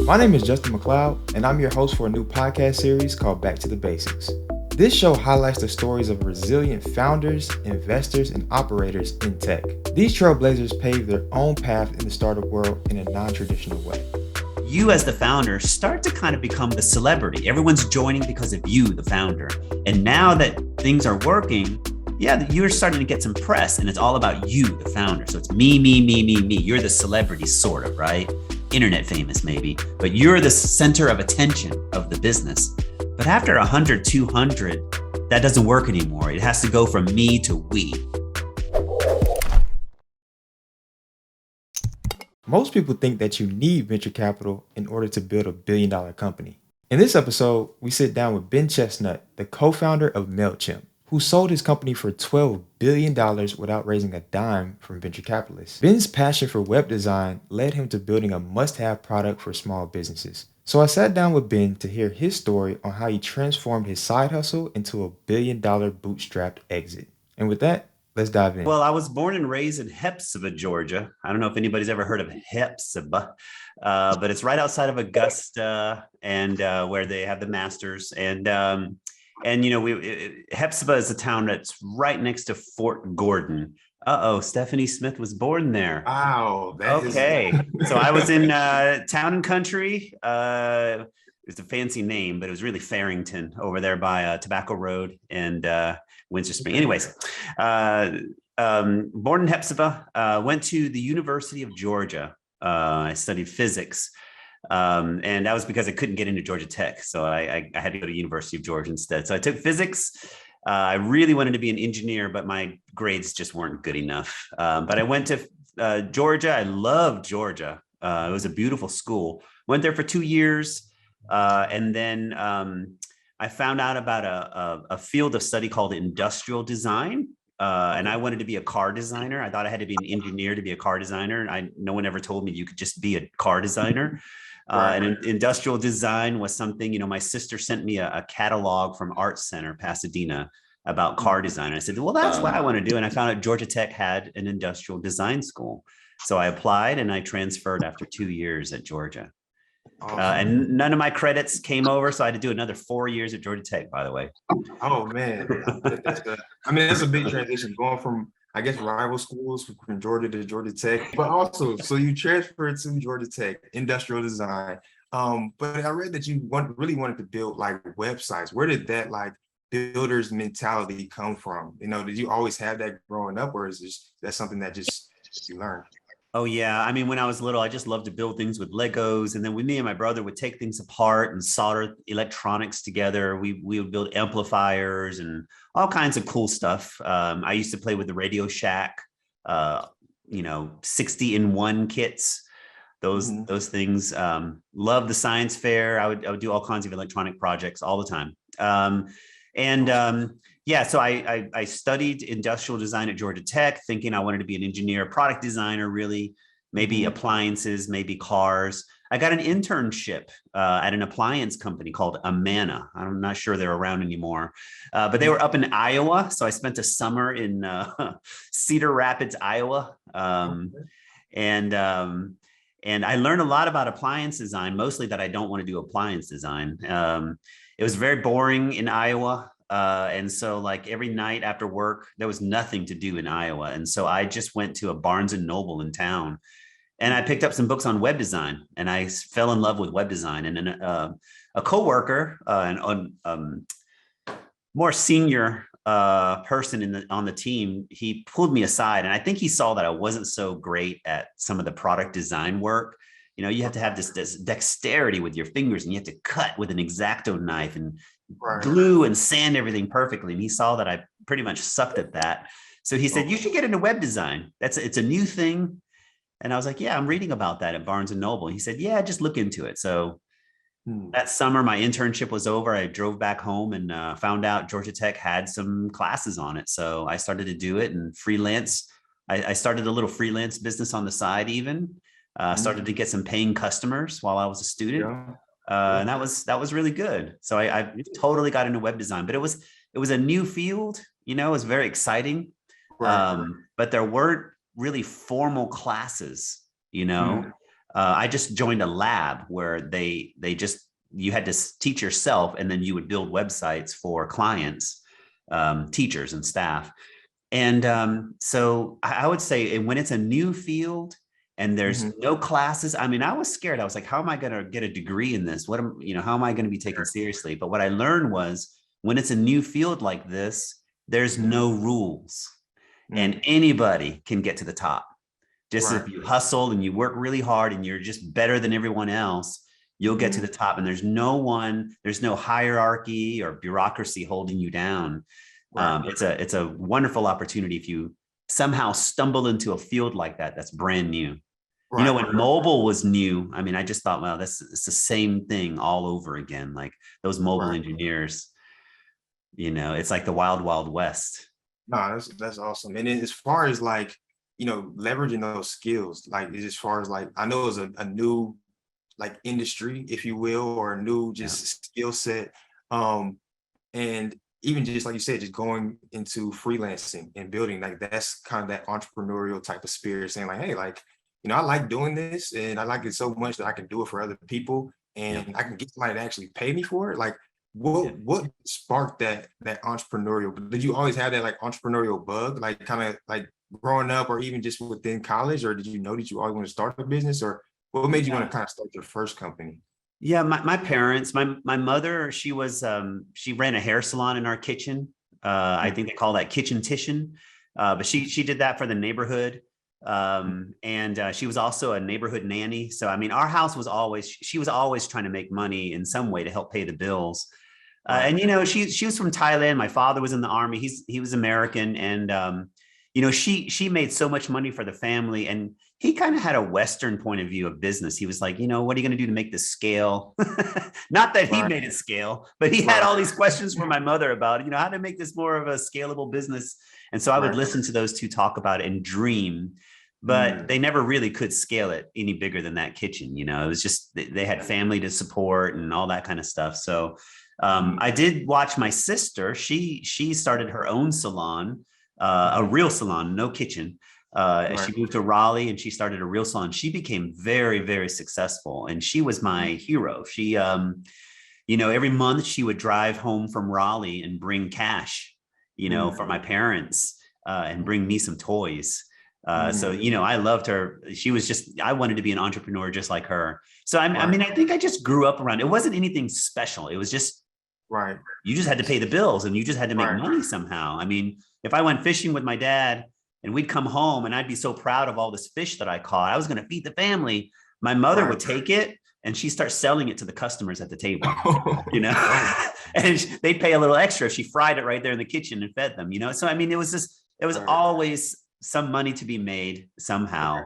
My name is Justin McLeod, and I'm your host for a new podcast series called Back to the Basics. This show highlights the stories of resilient founders, investors, and operators in tech. These trailblazers paved their own path in the startup world in a non-traditional way. You as the founder start to kind of become the celebrity. Everyone's joining because of you, the founder. And now that things are working, you're starting to get some press, and it's all about you, the founder. So it's me. You're the celebrity, sort of, right? Internet famous, maybe, but you're the center of attention of the business. But after 100, 200, that doesn't work anymore. It has to go from me to we. Most people think that you need venture capital in order to build a billion-dollar company. In this episode, we sit down with Ben Chestnut, the co-founder of Mailchimp, who sold his company for $12 billion without raising a dime from venture capitalists. Ben's passion for web design led him to building a must-have product for small businesses. So I sat down with Ben to hear his story on how he transformed his side hustle into a billion-dollar bootstrapped exit. And with that, let's dive in. Well, I was born and raised in Hephzibah, Georgia. I don't know if anybody's ever heard of Hephzibah, but it's right outside of Augusta, and where they have the Masters. And you know, Hephzibah is a town that's right next to Fort Gordon. Stephanie Smith was born there. Wow. Okay. So I was in Town and Country. It was a fancy name, but it was really Farrington over there by Tobacco Road and Windsor Spring. Anyways, born in Hephzibah, went to the University of Georgia. I studied physics. And that was because I couldn't get into Georgia Tech. So I had to go to University of Georgia instead. So I took physics. I really wanted to be an engineer, but my grades just weren't good enough. But I went to Georgia. I loved Georgia. It was a beautiful school. Went there for 2 years. And then I found out about a field of study called industrial design. And I wanted to be a car designer. I thought I had to be an engineer to be a car designer. No one ever told me you could just be a car designer. And industrial design was something, you know, my sister sent me a catalog from Art Center, Pasadena, about car design. I said, well, that's what I want to do. And I found out Georgia Tech had an industrial design school. So I applied and I transferred after 2 years at Georgia. Awesome. And none of my credits came over. So I had to do another 4 years at Georgia Tech, by the way. Oh, man. That's a big transition going from, I guess, rival schools from Georgia to Georgia Tech. But also, so you transferred to Georgia Tech, industrial design. But I read that you really wanted to build like websites. Where did that like builder's mentality come from? You know, did you always have that growing up, or is that something that just you learned? Oh, yeah. I mean, when I was little, I just loved to build things with Legos. And then me and my brother would take things apart and solder electronics together. We would build amplifiers and all kinds of cool stuff. I used to play with the Radio Shack, 60-in-1 kits, those things. Love the science fair. I would do all kinds of electronic projects all the time. So I studied industrial design at Georgia Tech, thinking I wanted to be an engineer, product designer, really, maybe appliances, maybe cars. I got an internship at an appliance company called Amana. I'm not sure they're around anymore, but they were up in Iowa. So I spent a summer in Cedar Rapids, Iowa. And I learned a lot about appliance design, mostly that I don't want to do appliance design. It was very boring in Iowa. And so like every night after work, there was nothing to do in Iowa. And so I just went to a Barnes and Noble in town and I picked up some books on web design and I fell in love with web design. And then a coworker, more senior person on the team, he pulled me aside. And I think he saw that I wasn't so great at some of the product design work. You know, you have to have this dexterity with your fingers and you have to cut with an X-Acto knife and glue and sand everything perfectly. And he saw that I pretty much sucked at that. So he said, you should get into web design. It's a new thing. And I was like, yeah, I'm reading about that at Barnes and Noble. He said, yeah, just look into it. So that summer, my internship was over. I drove back home and found out Georgia Tech had some classes on it. So I started to do it and freelance. I started a little freelance business on the side even. Started to get some paying customers while I was a student. And that was really good. So I totally got into web design, but it was a new field, you know, it was very exciting. But there weren't really formal classes, you know. I just joined a lab where you had to teach yourself, and then you would build websites for clients, teachers and staff. And so I would say when it's a new field and there's no classes, I mean, I was scared. I was like, how am I going to get a degree in this? How am I going to be taken seriously? But what I learned was when it's a new field like this, there's no rules and anybody can get to the top. Just if you hustle and you work really hard and you're just better than everyone else, you'll get to the top. And there's no hierarchy or bureaucracy holding you down. It's a wonderful opportunity if you somehow stumble into a field like that that's brand new. When mobile was new, I mean, I just thought, well, it's the same thing all over again. Like those mobile engineers, it's like the wild, wild west. No, that's awesome. And then as far as like, leveraging those skills, like as far as like, I know it's a new like industry, if you will, or a new just skill set. And even just like you said, just going into freelancing and building, like that's kind of that entrepreneurial type of spirit, saying like, hey, like, I like doing this and I like it so much that I can do it for other people and I can get somebody to actually pay me for it. Like what sparked that entrepreneurial? Did you always have that like entrepreneurial bug, like kind of like growing up or even just within college, or did you know that you always want to start a business, or what made you want to kind of start your first company? Yeah, my parents, my mother, she ran a hair salon in our kitchen. I think they call that kitchen-tician, but she did that for the neighborhood. And she was also a neighborhood nanny. So, I mean, our house she was always trying to make money in some way to help pay the bills. And, she was from Thailand. My father was in the army. He was American. And, she made so much money for the family, and he kind of had a Western point of view of business. He was like, what are you going to do to make this scale? Not that he made it scale, but he had all these questions from my mother about, how to make this more of a scalable business. And so I would listen to those two talk about it and dream, but they never really could scale it any bigger than that kitchen. It was just, they had family to support and all that kind of stuff. So I did watch my sister. She started her own salon, a real salon, no kitchen. She moved to Raleigh and she started a real salon. She became very, very successful. And she was my hero. She, every month she would drive home from Raleigh and bring cash, for my parents, and bring me some toys. So, I loved her. I wanted to be an entrepreneur just like her. So, I mean, I think I just grew up around, it wasn't anything special. It was just, you just had to pay the bills and you just had to make money somehow. I mean, if I went fishing with my dad and we'd come home and I'd be so proud of all this fish that I caught, I was going to feed the family. My mother would take it and she'd start selling it to the customers at the table, and they'd pay a little extra if she fried it right there in the kitchen and fed them, So, I mean, it was always some money to be made somehow.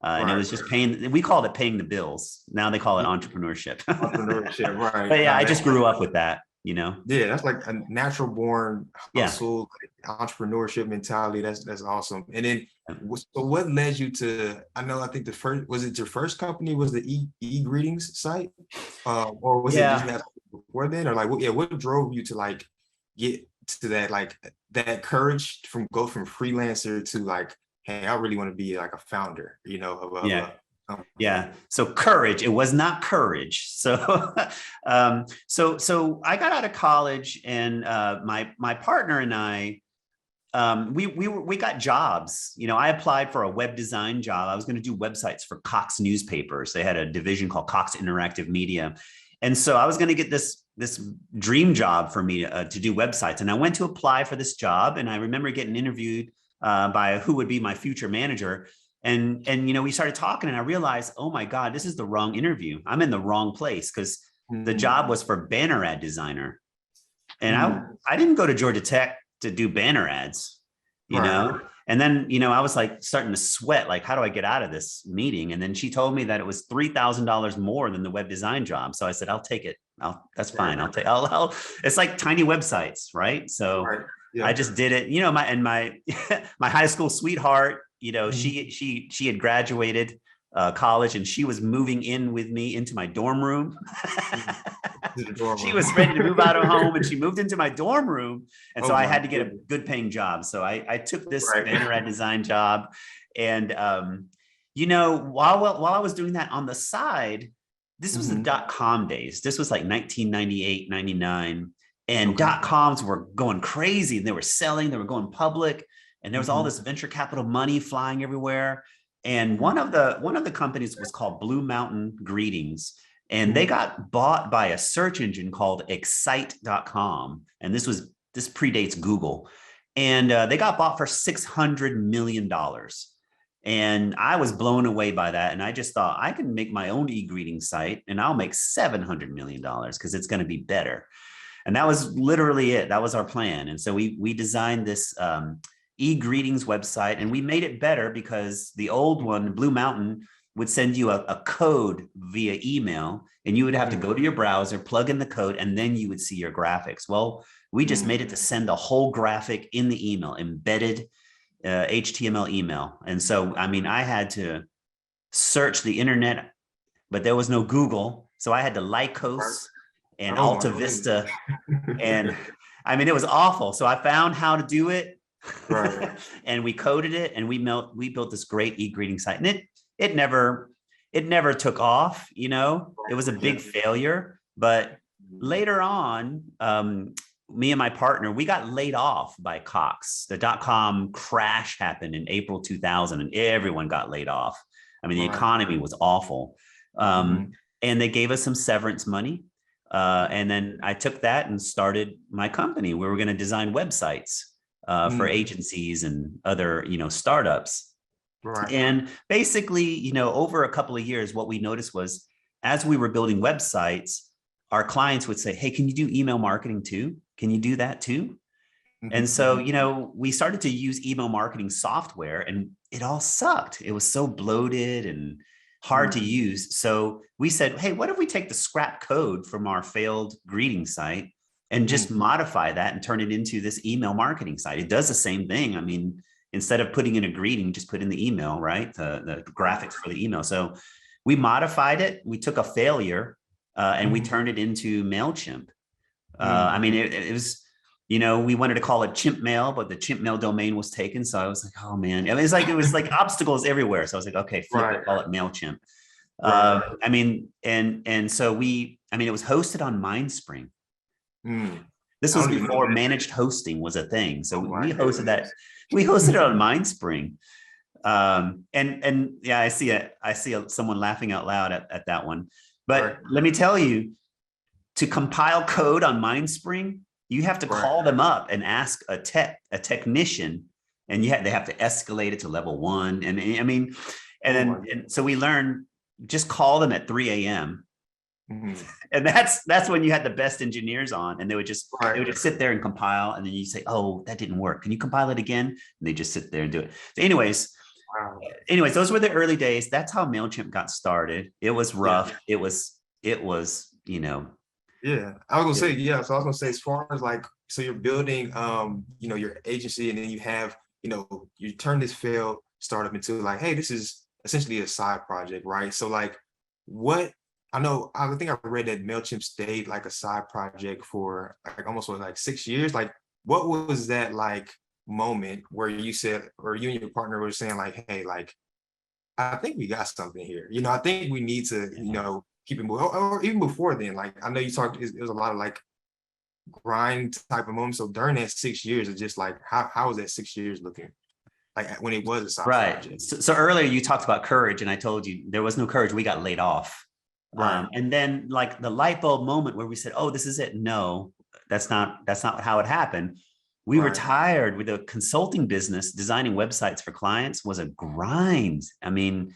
And it was just we called it paying the bills. Now they call it entrepreneurship. But yeah, I just grew up with that. Yeah, that's like a natural born hustle, like entrepreneurship mentality. That's awesome. And then, so what led you to? I think the first, was it your first company? Was the e-greetings site, or was it just that before then, or like what drove you to like get to that, like that courage from freelancer to like, hey, I really want to be like a founder, So courage, it was not courage. So, so I got out of college and, my partner and I, we got jobs. I applied for a web design job. I was going to do websites for Cox newspapers. They had a division called Cox Interactive Media. And so I was going to get this dream job for me to do websites. And I went to apply for this job. And I remember getting interviewed by who would be my future manager. And we started talking and I realized, oh my God, this is the wrong interview. I'm in the wrong place because the job was for banner ad designer. And I didn't go to Georgia Tech to do banner ads, you know? And then, I was like starting to sweat, like, how do I get out of this meeting? And then she told me that it was $3,000 more than the web design job. So I said, I'll take it. That's fine. It's like tiny websites. Right. So I just did it, my high school sweetheart, she had graduated college and she was moving in with me into my dorm room. She was ready to move out of home and she moved into my dorm room. And so I had to get a good paying job. So I took this banner ad design job and, while I was doing that on the side, this was the Mhm. .com days. This was like 1998, 99. And Okay. .coms were going crazy. They were selling, they were going public. And there was all Mhm. this venture capital money flying everywhere. And Mhm. one of the companies was called Blue Mountain Greetings. And they Mhm. got bought by a search engine called excite.com. And this predates Google. And they got bought for $600 million. And I was blown away by that. And I just thought I can make my own e-greeting site and I'll make $700 million because it's going to be better. And that was literally it. That was our plan. And so we designed this e-greetings website, and we made it better because the old one, Blue Mountain, would send you a code via email, and you would have to go to your browser, plug in the code, and then you would see your graphics. Well, we just made it to send the whole graphic in the email, embedded HTML email. And so, I mean, I had to search the internet, but there was no Google. So I had to Lycos and Oh my Alta goodness. Vista. And I mean, it was awful. So I found how to do it. Right. And we coded it, and we built this great e-greeting site. And it never took off, It was a big failure. But later on, me and my partner, we got laid off by Cox. The .com crash happened in April 2000, and everyone got laid off. I mean, the economy was awful. And they gave us some severance money. And then I took that and started my company. We were going to design websites for agencies and other, startups. Right. And basically, over a couple of years, what we noticed was as we were building websites, our clients would say, hey, can you do email marketing too? Can you do that too? And so, we started to use email marketing software, and it all sucked. It was so bloated and hard to use. So we said, hey, what if we take the scrap code from our failed greeting site and just modify that and turn it into this email marketing site? It does the same thing. I mean, instead of putting in a greeting, just put in the email, right? The graphics for the email. So we modified it. We took a failure and we turned it into Mailchimp. I mean, it was, we wanted to call it Chimp Mail, but the Chimp Mail domain was taken. So I was like, oh man, it was like obstacles everywhere. So I was like, okay, flip it, call it Mailchimp. I mean, and so it was hosted on Mindspring. This was before managed hosting was a thing. So we hosted that. We hosted it on Mindspring. And yeah, I see someone laughing out loud at that one. But let me tell you, to compile code on Mindspring, you have to call them up and ask a technician, and they have to escalate it to level 1. And I mean, and so we learned, just call them at 3 a.m. And that's when you had the best engineers on, and they would just sit there and compile, and then you say, oh, that didn't work, can you compile it again? And they just sit there and do it. So anyways, those were the early days. That's how Mailchimp got started. It was rough. It was Yeah, I was gonna say, yeah. So I was gonna say, as far as like, so you're building, your agency, and then you have, you turn this failed startup into like, hey, this is essentially a side project, right? So like, I think I read that Mailchimp stayed like a side project for like almost like 6 years. Like, what was that like moment where you said, or you and your partner were saying like, hey, like, I think we got something here. I think we need to, keep it moving. Or even before then, like, I know you talked, it was a lot of like grind type of moments. So during that 6 years, it's just like, how was that 6 years looking? Like when it was a side project? So earlier you talked about courage, and I told you there was no courage. We got laid off. And then like the light bulb moment where we said, oh, this is it. No, that's not how it happened. We were tired. With the consulting business, designing websites for clients was a grind. I mean,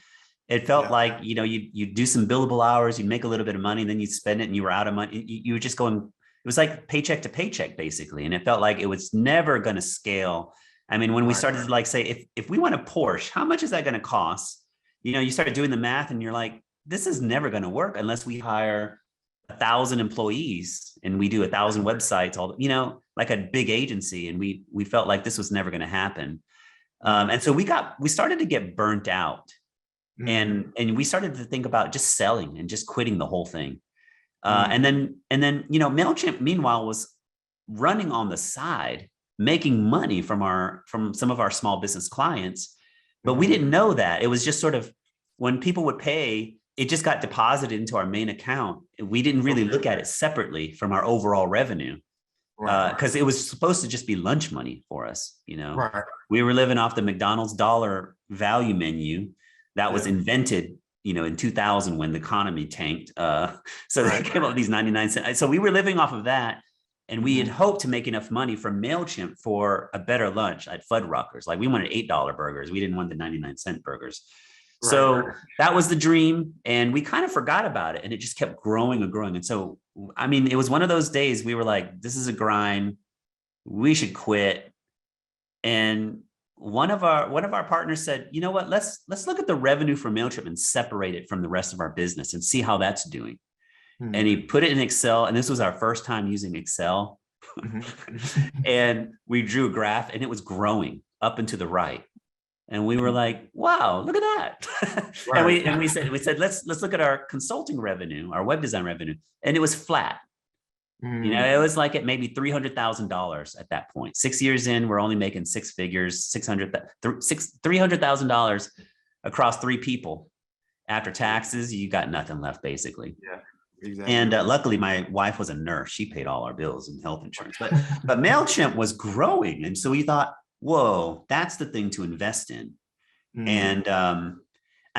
it felt like, you do some billable hours, you make a little bit of money, and then you spend it and you were out of money. You were just going, it was like paycheck to paycheck basically. And it felt like it was never going to scale. I mean, when we started to like say, if we want a Porsche, how much is that going to cost? You started doing the math and you're like, this is never going to work unless we hire 1,000 employees and we do 1,000 websites, like a big agency. And we felt like this was never going to happen. And so we started to get burnt out, and we started to think about just selling and just quitting the whole thing. And then, Mailchimp meanwhile was running on the side, making money from some of our small business clients, but we didn't know that. It was just sort of when people would pay, it just got deposited into our main account. We didn't really look at it separately from our overall revenue, because it was supposed to just be lunch money for us. Right. We were living off the McDonald's dollar value menu that was invented, in 2000 when the economy tanked. So they came up with these 99 cents. So we were living off of that. And we had hoped to make enough money from Mailchimp for a better lunch at Fuddruckers. Like we wanted $8 burgers. We didn't want the 99-cent burgers. So that was the dream. And we kind of forgot about it. And it just kept growing and growing. And so, I mean, it was one of those days we were like, this is a grind. We should quit. And one of our partners said, you know what, let's look at the revenue from Mailchimp and separate it from the rest of our business and see how that's doing. And he put it in Excel. And this was our first time using Excel. And we drew a graph and it was growing up and to the right. And we were like, wow, look at that. And we said, let's look at our consulting revenue, our web design revenue. And it was flat. It was like at maybe $300,000 at that point. 6 years in, we're only making six figures, $300,000 across three people. After taxes, you got nothing left, basically. Yeah. Exactly. And luckily, my wife was a nurse. She paid all our bills and health insurance. But Mailchimp was growing, and so we thought, "Whoa, that's the thing to invest in." And I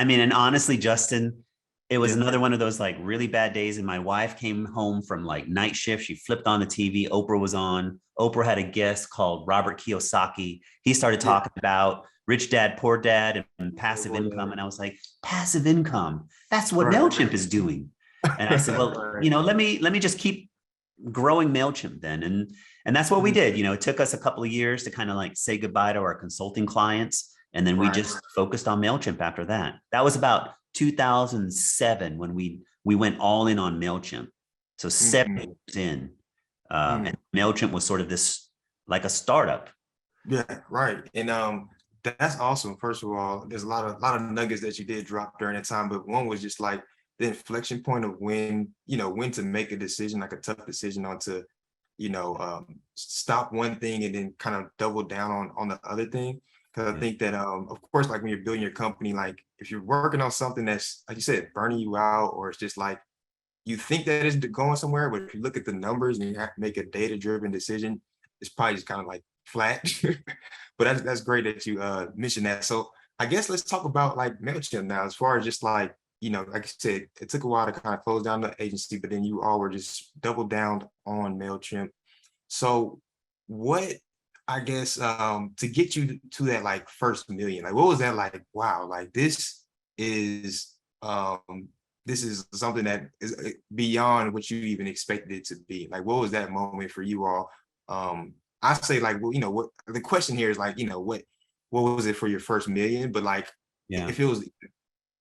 mean, and honestly, Justin, it was another one of those like really bad days. And my wife came home from like night shift. She flipped on the TV. Oprah was on. Oprah had a guest called Robert Kiyosaki. He started talking about Rich Dad, Poor Dad, and passive income. And I was like, passive income. That's what Mailchimp is doing. And I said, well, let me just keep growing Mailchimp then. And that's what we did. It took us a couple of years to kind of like say goodbye to our consulting clients. And then we just focused on Mailchimp after that. That was about 2007 when we went all in on Mailchimp. So 7 years in, and Mailchimp was sort of this, like a startup. Yeah. Right. And, that's awesome. First of all, there's a lot of nuggets that you did drop during that time, but one was just like the inflection point of when to make a decision, like a tough decision on to, stop one thing and then kind of double down on the other thing. Because I think that, of course, like when you're building your company, like if you're working on something that's, like you said, burning you out, or it's just like, you think that it's going somewhere, but if you look at the numbers and you have to make a data-driven decision, it's probably just kind of like flat. But that's great that you mentioned that. So I guess let's talk about like Mailchimp now, as far as just like, like I said, it took a while to kind of close down the agency, but then you all were just double down on Mailchimp. So what, I guess, to get you to that like first million, like what was that like? Wow, like this is something that is beyond what you even expected it to be. Like, what was that moment for you all? I say like, well, what the question here is like, what was it for your first million? But like, if it was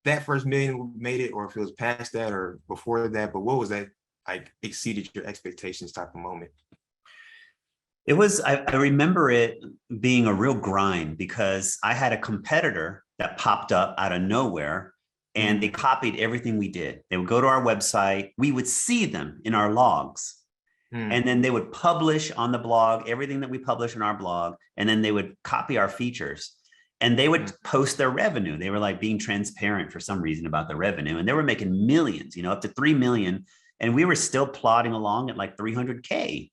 that first million made it, or if it was past that or before that, but what was that like exceeded your expectations type of moment? It was, I remember it being a real grind because I had a competitor that popped up out of nowhere and they copied everything we did. They would go to our website. We would see them in our logs. And then they would publish on the blog, everything that we publish in our blog. And then they would copy our features and they would post their revenue. They were like being transparent for some reason about the revenue. And they were making millions, up to 3 million. And we were still plodding along at like 300K.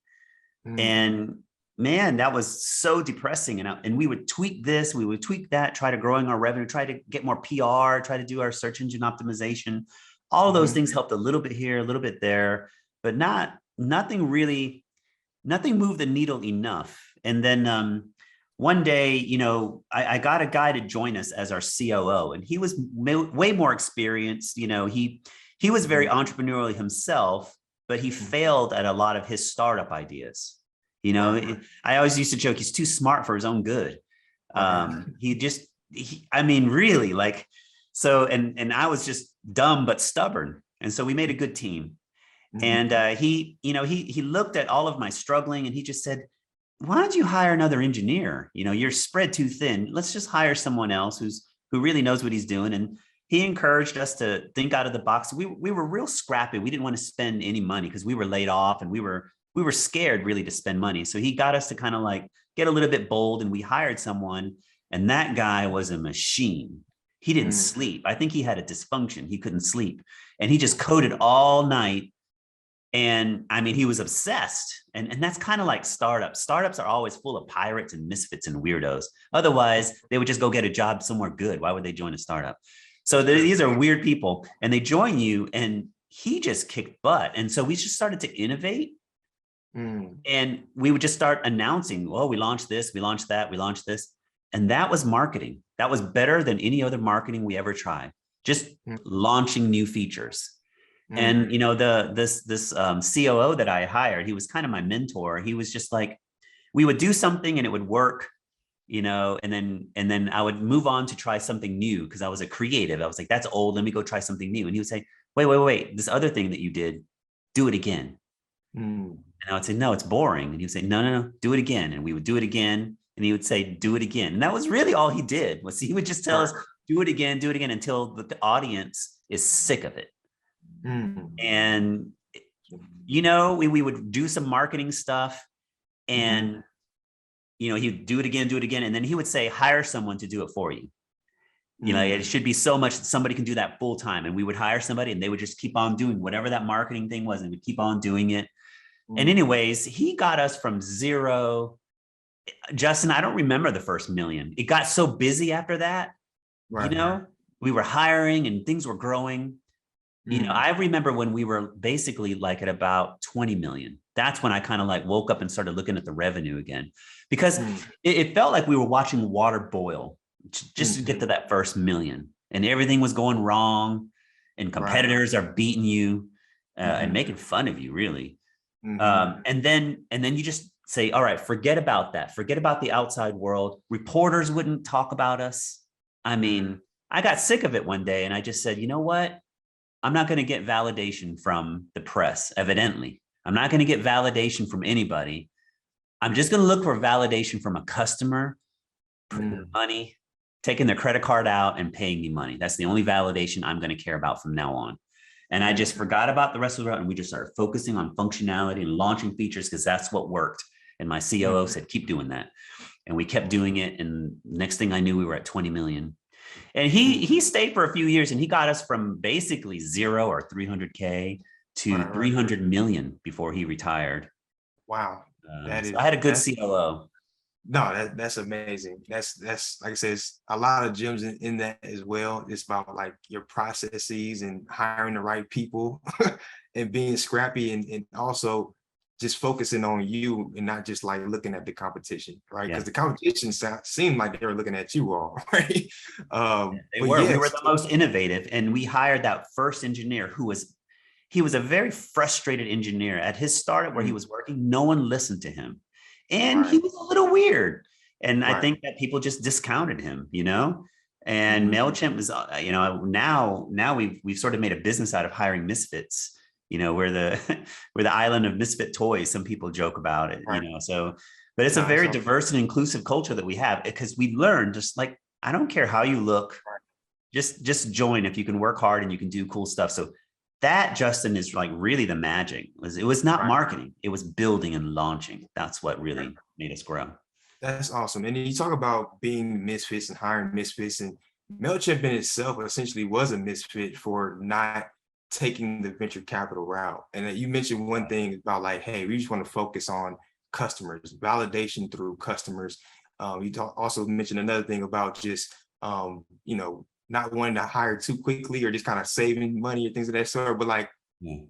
And man, that was so depressing. And we would tweak this, we would tweak that, try to growing our revenue, try to get more PR, try to do our search engine optimization. All of those things helped a little bit here, a little bit there, but nothing moved the needle enough. And then one day, I got a guy to join us as our COO, and he was way more experienced. He was very entrepreneurial himself, but he failed at a lot of his startup ideas. I always used to joke, he's too smart for his own good. Really, like, so, and I was just dumb, but stubborn. And so we made a good team. And he looked at all of my struggling and he just said, why don't you hire another engineer? You're spread too thin. Let's just hire someone else who really knows what he's doing. And he encouraged us to think out of the box. We were real scrappy. We didn't want to spend any money because we were laid off and we were scared really to spend money. So he got us to kind of like get a little bit bold, and we hired someone, and that guy was a machine. He didn't sleep. I think he had a dysfunction. He couldn't sleep. And he just coded all night. And I mean, he was obsessed. And that's kind of like startups. Startups are always full of pirates and misfits and weirdos. Otherwise, they would just go get a job somewhere good. Why would they join a startup? So these are weird people, and they join you, and he just kicked butt. And so we just started to innovate. And we would just start announcing, well, we launched this, we launched that, we launched this. And that was marketing. That was better than any other marketing we ever tried. Just launching new features. And, you know, this COO that I hired, he was kind of my mentor. He was just like, we would do something and it would work, you know, and then I would move on to try something new because I was a creative. I was like, that's old. Let me go try something new. And he would say, wait, this other thing that you did, do it again. And I would say, no, it's boring. And he would say, no, do it again. And we would do it again. And he would say, do it again. And that was really all he did, was he would just tell us, do it again until the audience is sick of it. And, you know, we would do some marketing stuff and, you know, he'd do it again. And then he would say, hire someone to do it for you. You know, it should be so much that somebody can do that full time. And we would hire somebody and they would just keep on doing whatever that marketing thing was. And we'd keep on doing it. And anyways, he got us from zero. Justin, I don't remember the first million. It got so busy after that, you know, we were hiring and things were growing. You know, I remember when we were basically like at about 20 million. That's when I kind of like woke up and started looking at the revenue again, because it felt like we were watching water boil just to get to that first million, and everything was going wrong and competitors are beating you and making fun of you, really. And then you just say, all right, forget about that. Forget about the outside world. Reporters wouldn't talk about us. I mean, I got sick of it one day and I just said, you know what? I'm not going to get validation from the press, evidently. I'm not going to get validation from anybody. I'm just going to look for validation from a customer, putting money, taking their credit card out and paying me money. That's the only validation I'm going to care about from now on. And I just forgot about the rest of the route, and we just started focusing on functionality and launching features because that's what worked. And my COO said, keep doing that. And we kept doing it. And next thing I knew, we were at 20 million. And he stayed for a few years, and he got us from basically zero or 300K to 300 million before he retired. Wow. So I had a good COO. No, that's amazing. That's like I said, it's a lot of gems in that as well. It's about like your processes and hiring the right people and being scrappy and also just focusing on you and not just like looking at the competition, right? Because the competition seemed like they were looking at you all, right? We were the most innovative, and we hired that first engineer he was a very frustrated engineer. At his startup where he was working, no one listened to him. And he was a little weird. And I think that people just discounted him, you know? And Mailchimp was, you know, now we've sort of made a business out of hiring misfits. You know, we're the island of misfit toys. Some people joke about it, you know, so, but it's a very diverse and inclusive culture that we have, because we learned, just like, I don't care how you look, just join if you can work hard and you can do cool stuff. So that, Justin, is like really the magic. It was not marketing, it was building and launching. That's what really made us grow. That's awesome. And you talk about being misfits and hiring misfits, and Mailchimp in itself essentially was a misfit for not taking the venture capital route. And you mentioned one thing about like, hey, we just want to focus on customers, validation through customers. You also mentioned another thing about just, you know, not wanting to hire too quickly or just kind of saving money or things of that sort. But like,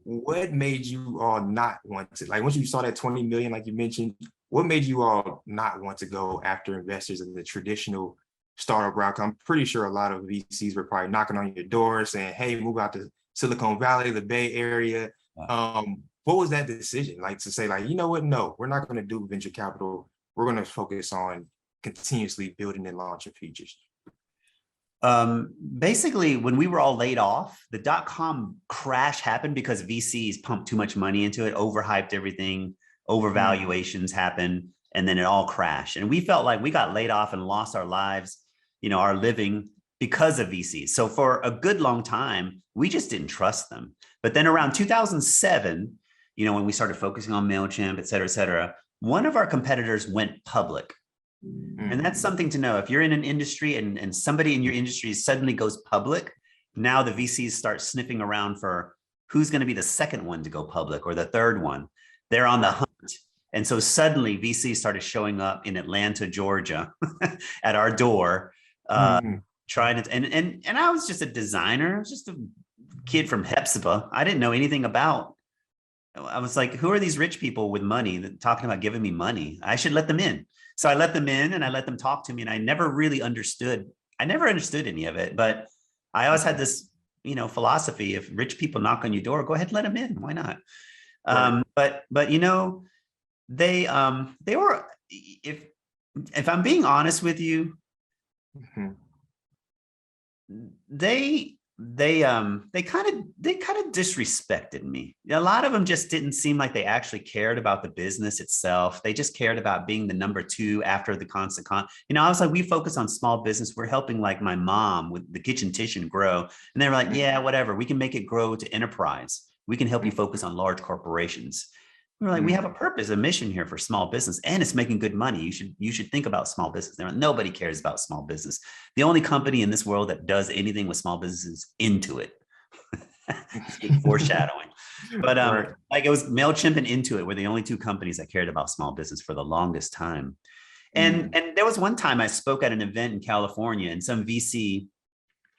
what made you all not want to, like, once you saw that 20 million, like you mentioned, what made you all not want to go after investors in the traditional startup route? I'm pretty sure a lot of VCs were probably knocking on your door saying, hey, move out to Silicon Valley, the Bay Area. What was that decision like to say, like, you know what? No, we're not going to do venture capital. We're going to focus on continuously building and launching features. Basically, when we were all laid off, the .com crash happened because VCs pumped too much money into it, overhyped everything, overvaluations happened, and then it all crashed. And we felt like we got laid off and lost our lives, you know, our living, because of VCs. So for a good long time, we just didn't trust them. But then around 2007, you know, when we started focusing on Mailchimp, et cetera, one of our competitors went public. And that's something to know. If you're in an industry and somebody in your industry suddenly goes public, now the VCs start sniffing around for who's going to be the second one to go public or the third one. They're on the hunt. And so suddenly VCs started showing up in Atlanta, Georgia at our door, trying to, and I was just a designer. I was just a kid from Hepzibah. I didn't know anything about, I was like, who are these rich people with money that talking about giving me money? I should let them in. So I let them in and I let them talk to me. And I never really understood. I never understood any of it, but I always had this, philosophy. If rich people knock on your door, go ahead and let them in. Why not? Right. But they were, if I'm being honest with you, they kind of disrespected me. A lot of them just didn't seem like they actually cared about the business itself. They just cared about being the number two after the constant I was like, we focus on small business. We're helping like my mom with the kitchen titian grow. And they were like, yeah, whatever. We can make it grow to enterprise. We can help you focus on large corporations. We're like, we have a purpose, a mission here for small business, and it's making good money. You should think about small business. Like, nobody cares about small business. The only company in this world that does anything with small business is Intuit. Foreshadowing. But like it was Mailchimp and Intuit were the only two companies that cared about small business for the longest time. And there was one time I spoke at an event in California, and some VC,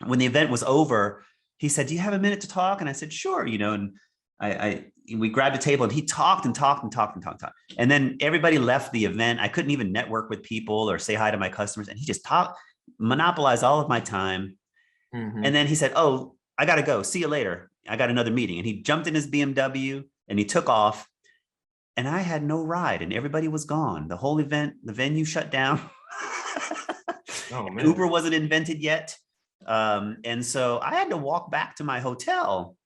when the event was over, he said, "Do you have a minute to talk?" And I said, "Sure." And we grabbed a table and he talked. And then everybody left the event. I couldn't even network with people or say hi to my customers. And he just monopolized all of my time. And then he said, "Oh, I got to go. See you later. I got another meeting." And he jumped in his BMW and he took off. And I had no ride and everybody was gone. The whole event, the venue shut down. Oh, man. Uber wasn't invented yet. And so I had to walk back to my hotel.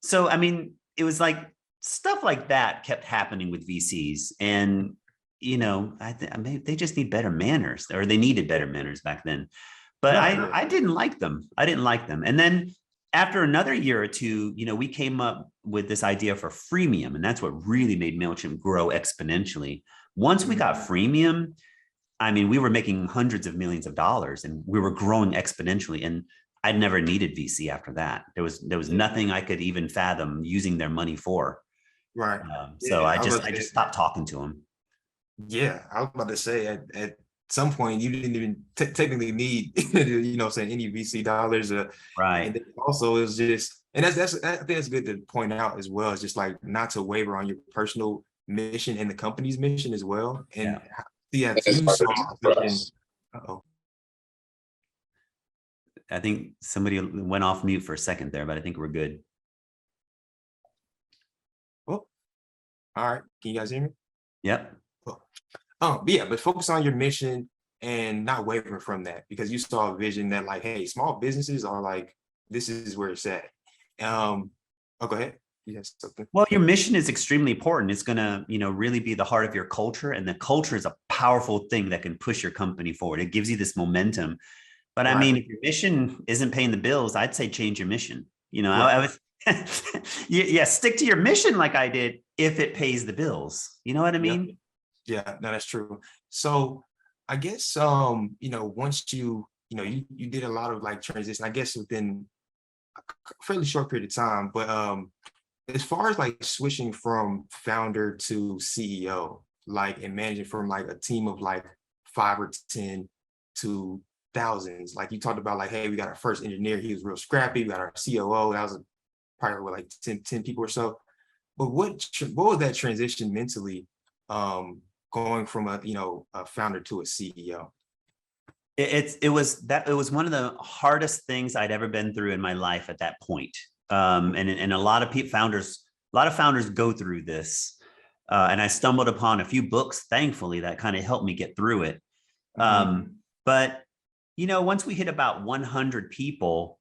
So, I mean, it was like stuff like that kept happening with VCs. And, they just need better manners, or they needed better manners back then. But I didn't like them. And then after another year or two, we came up with this idea for freemium. And that's what really made Mailchimp grow exponentially. Once we got freemium, I mean, we were making hundreds of millions of dollars and we were growing exponentially. And I'd never needed VC after that. There was nothing I could even fathom using their money for. Right. So I just stopped talking to them. Yeah, I was about to say at some point you didn't even technically need, any VC dollars. Right. And also it was just, and that's I think that's good to point out as well. It's just like not to waver on your personal mission and the company's mission as well. And uh-oh. I think somebody went off mute for a second there, but I think we're good. Oh, all right. Can you guys hear me? Yep. But focus on your mission and not wavering from that, because you saw a vision that like, hey, small businesses are like, this is where it's at. Go ahead. Yes. Something. Well, your mission is extremely important. It's going to, really be the heart of your culture. And the culture is a powerful thing that can push your company forward. It gives you this momentum. But I mean, if your mission isn't paying the bills, I'd say change your mission. I was, stick to your mission like I did if it pays the bills. You know what I mean? Yeah, no, that's true. So I guess, once you did a lot of like transition, I guess within a fairly short period of time, but as far as like switching from founder to CEO, like, and managing from like a team of like 5 or 10 to thousands, like you talked about, like, hey, we got our first engineer, he was real scrappy, we got our COO, that was probably like 10 people or so. But what was that transition mentally, going from a founder to a CEO? It was one of the hardest things I'd ever been through in my life at that point. And a lot of founders go through this. And I stumbled upon a few books, thankfully, that kind of helped me get through it. But once we hit about 100 people,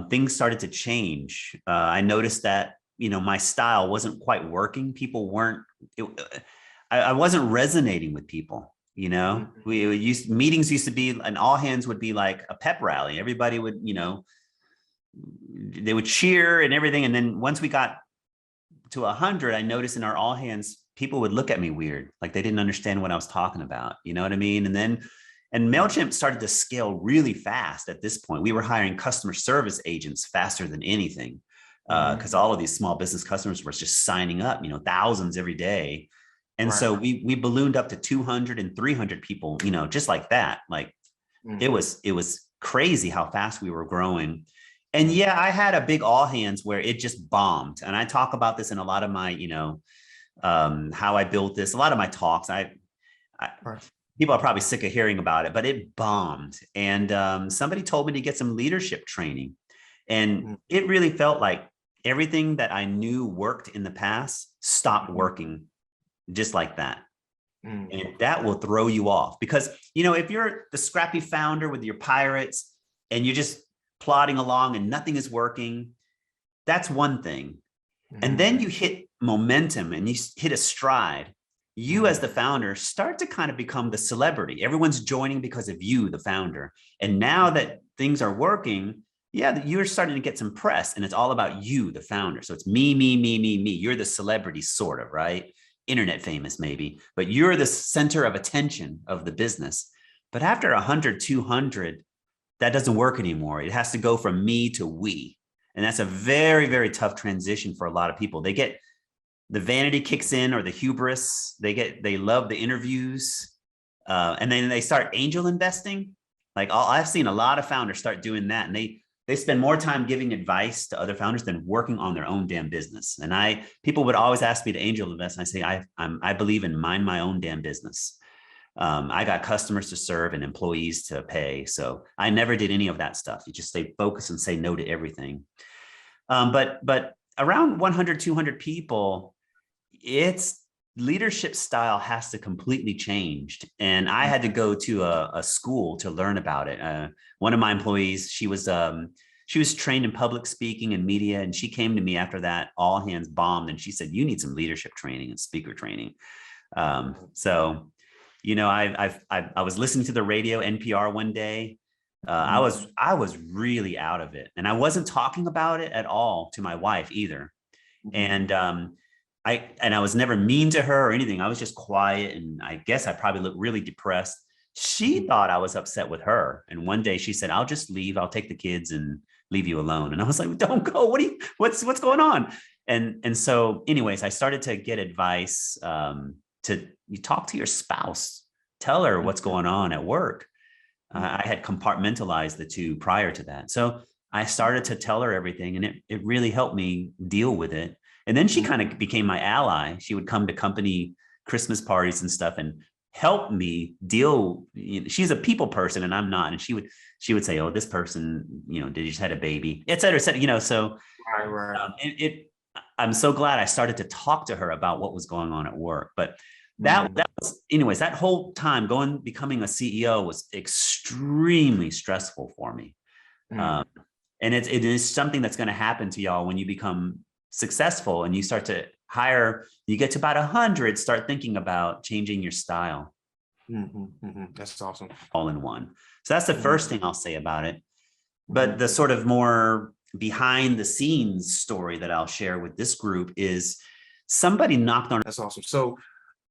things started to change. I noticed that, my style wasn't quite working. People weren't, I wasn't resonating with people. Meetings used to be, and all hands would be like a pep rally. Everybody would, they would cheer and everything. And then once we got to 100, I noticed in our all hands, people would look at me weird, like they didn't understand what I was talking about. You know what I mean? And Mailchimp started to scale really fast at this point. We were hiring customer service agents faster than anything, because all of these small business customers were just signing up, thousands every day. And so we ballooned up to 200 and 300 people, just like that. Like it was crazy how fast we were growing. And yeah, I had a big all hands where it just bombed. And I talk about this in a lot of my, how I built this, a lot of my talks. People are probably sick of hearing about it, but it bombed. And somebody told me to get some leadership training. And it really felt like everything that I knew worked in the past stopped working just like that. And that will throw you off, because, if you're the scrappy founder with your pirates and you're just plodding along and nothing is working, that's one thing. And then you hit momentum and you hit a stride. You as the founder start to kind of become the celebrity. Everyone's joining because of you, the founder. And now that things are working, you're starting to get some press, and it's all about you, the founder. So it's me, me, me, me, me. You're the celebrity, sort of, right? Internet famous maybe, but you're the center of attention of the business. But after 100, 200, that doesn't work anymore. It has to go from me to we. And that's a very, very tough transition for a lot of people. They get the vanity kicks in, or the hubris. They love the interviews. And then they start angel investing. Like I've seen a lot of founders start doing that. And they spend more time giving advice to other founders than working on their own damn business. And people would always ask me to angel invest. And I say, I believe in mind my own damn business. I got customers to serve and employees to pay. So I never did any of that stuff. You just stay focused and say no to everything. But around 100, 200 people, its leadership style has to completely change. And I had to go to a school to learn about it. One of my employees, she was trained in public speaking and media. And she came to me after that all hands bombed. And she said, you need some leadership training and speaker training. So, I was listening to the radio NPR one day. I was really out of it, and I wasn't talking about it at all to my wife either. And I was never mean to her or anything. I was just quiet. And I guess I probably looked really depressed. She thought I was upset with her. And one day she said, I'll just leave. I'll take the kids and leave you alone. And I was like, don't go. What's going on? And so anyways, I started to get advice you talk to your spouse, tell her what's going on at work. I had compartmentalized the two prior to that. So I started to tell her everything, and it really helped me deal with it. And then she kind of became my ally. She would come to company Christmas parties and stuff and help me deal. She's a people person and I'm not. And she would say, oh, this person, they just had a baby, et cetera, et cetera, so right. I'm so glad I started to talk to her about what was going on at work. But that was, anyways, that whole time becoming a CEO was extremely stressful for me. And it is something that's going to happen to y'all when you become successful and you start to hire, you get to about 100, start thinking about changing your style. That's awesome. All in one. So that's the first thing I'll say about it. But the sort of more behind the scenes story that I'll share with this group is somebody knocked on. That's awesome. So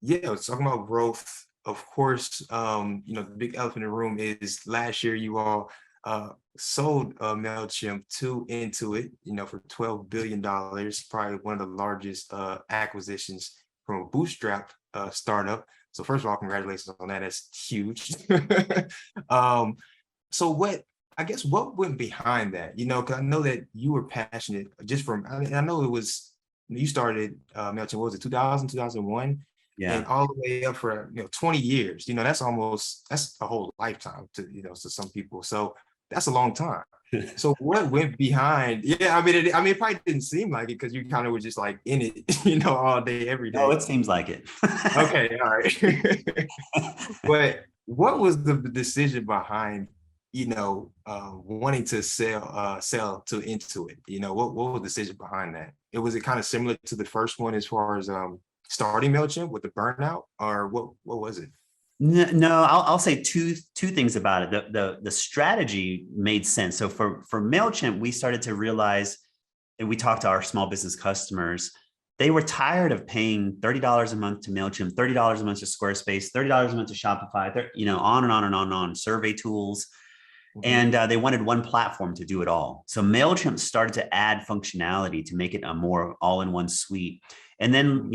yeah, let's talk about growth. Of course, the big elephant in the room is last year you all sold Mailchimp to Intuit, for $12 billion, probably one of the largest acquisitions from a bootstrap startup. So first of all, congratulations on that. That's huge. So what went behind that? Because I know that you were passionate I know it was, you started Mailchimp, what was it, 2001? Yeah. And all the way up for 20 years. That's a whole lifetime to to some people. So that's a long time. So what went behind? Yeah, it probably didn't seem like it because you kind of were just like in it, all day, every day. Oh, it seems like it. Okay, all right. But what was the decision behind, wanting to sell to Intuit? What was the decision behind that? Was it kind of similar to the first one as far as starting Mailchimp with the burnout, or what was it? No, I'll say two things about it. The strategy made sense. So for Mailchimp, we started to realize, and we talked to our small business customers, they were tired of paying $30 a month to Mailchimp, $30 a month to Squarespace, $30 a month to Shopify, on and on and on and on, survey tools. And they wanted one platform to do it all. So Mailchimp started to add functionality to make it a more all-in-one suite. And then,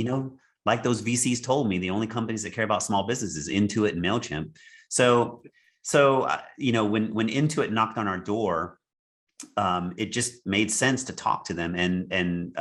like those VCs told me, the only companies that care about small businesses, Intuit and Mailchimp. So when Intuit knocked on our door, it just made sense to talk to them. And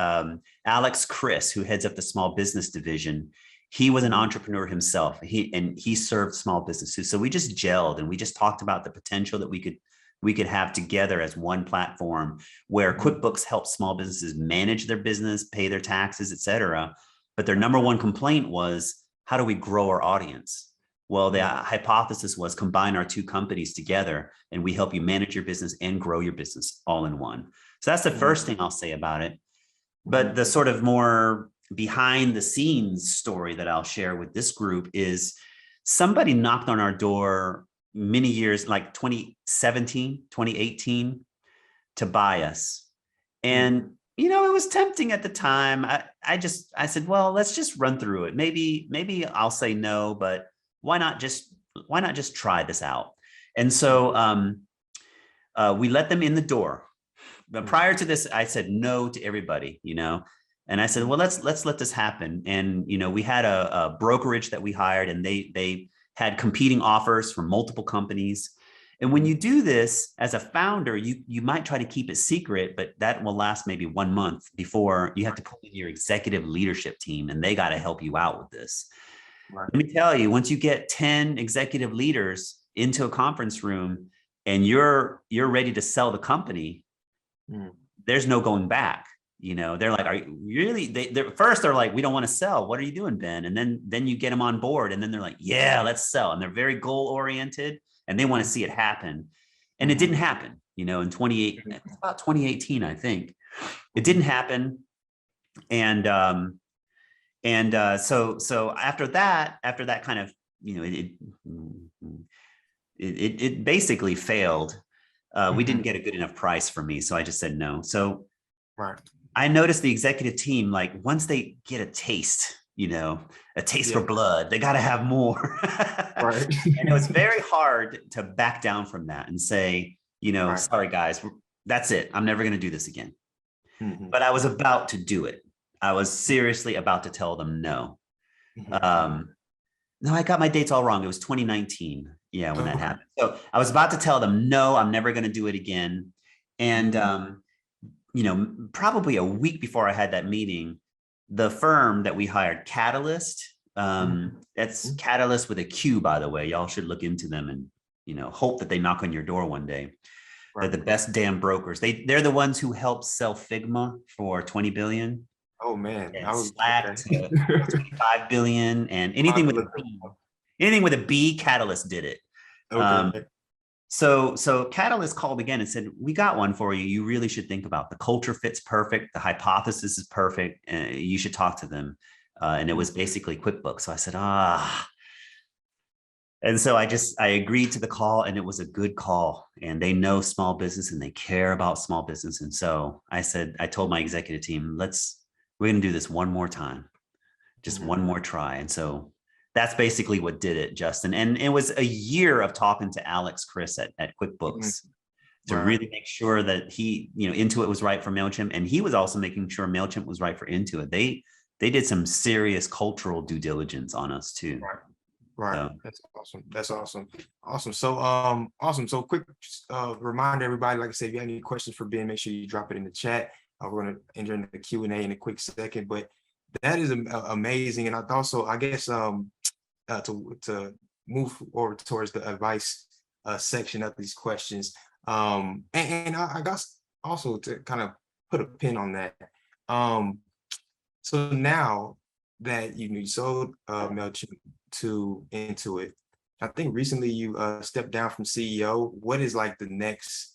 Alex Chris, who heads up the small business division, he was an entrepreneur himself. He served small businesses. So we just gelled and we just talked about the potential that we could have together as one platform where QuickBooks helps small businesses manage their business, pay their taxes, et cetera. But their number one complaint was, how do we grow our audience? Well, the hypothesis was combine our two companies together and we help you manage your business and grow your business all in one. So that's the first thing I'll say about it. But the sort of more behind the scenes story that I'll share with this group is somebody knocked on our door many years, like 2017, 2018, to buy us. And, it was tempting at the time. I said, well, let's just run through it. Maybe I'll say no, but why not just try this out? And so we let them in the door. But prior to this, I said no to everybody, and I said, well, let's let this happen. And, we had a brokerage that we hired, and they had competing offers from multiple companies. And when you do this as a founder, you might try to keep it secret, but that will last maybe 1 month before you have to pull in your executive leadership team, and they got to help you out with this. Right. Let me tell you, once you get 10 executive leaders into a conference room and you're ready to sell the company, there's no going back. They're like, are you really? First they're like, we don't want to sell. What are you doing, Ben? And then you get them on board, and then they're like, yeah, let's sell. And they're very goal oriented, and they want to see it happen. And it didn't happen. In about 2018, I think it didn't happen. And so after that kind of, it basically failed. We didn't get a good enough price for me. So I just said no. So I noticed the executive team, like once they get a taste for blood, they got to have more. Right. And it was very hard to back down from that and say, sorry guys, that's it. I'm never going to do this again. But I was about to do it. I was seriously about to tell them no. No, I got my dates all wrong. It was 2019. Yeah, when that happened. So I was about to tell them, no, I'm never going to do it again. And, probably a week before I had that meeting, the firm that we hired, Catalyst, that's Catalyst with a Q, by the way, y'all should look into them and, hope that they knock on your door one day. Right. They're the best damn brokers. They're the ones who helped sell Figma for 20 billion. Oh man, and Slack to 25 billion, and anything with a B, Catalyst did it. Okay. So Catalyst called again and said, we got one for you. You really should think about the culture fits perfect. The hypothesis is perfect. And you should talk to them. And it was basically QuickBooks. So I said, And so I agreed to the call, and it was a good call, and they know small business and they care about small business. And so I told my executive team, we're going to do this one more time, just one more try. And so that's basically what did it, Justin. And it was a year of talking to Alex Chris at QuickBooks to really make sure that Intuit was right for Mailchimp. And he was also making sure Mailchimp was right for Intuit. They did some serious cultural due diligence on us too. Right. That's awesome. That's awesome. Awesome. So, awesome. So quick reminder, everybody, like I said, if you have any questions for Ben, make sure you drop it in the chat. We're going to enter into the Q&A in a quick second, but that is amazing. And I guess to move forward towards the advice section of these questions. And I got also to kind of put a pin on that. So now that you sold Mailchimp to Intuit, I think recently you stepped down from CEO. What is like the next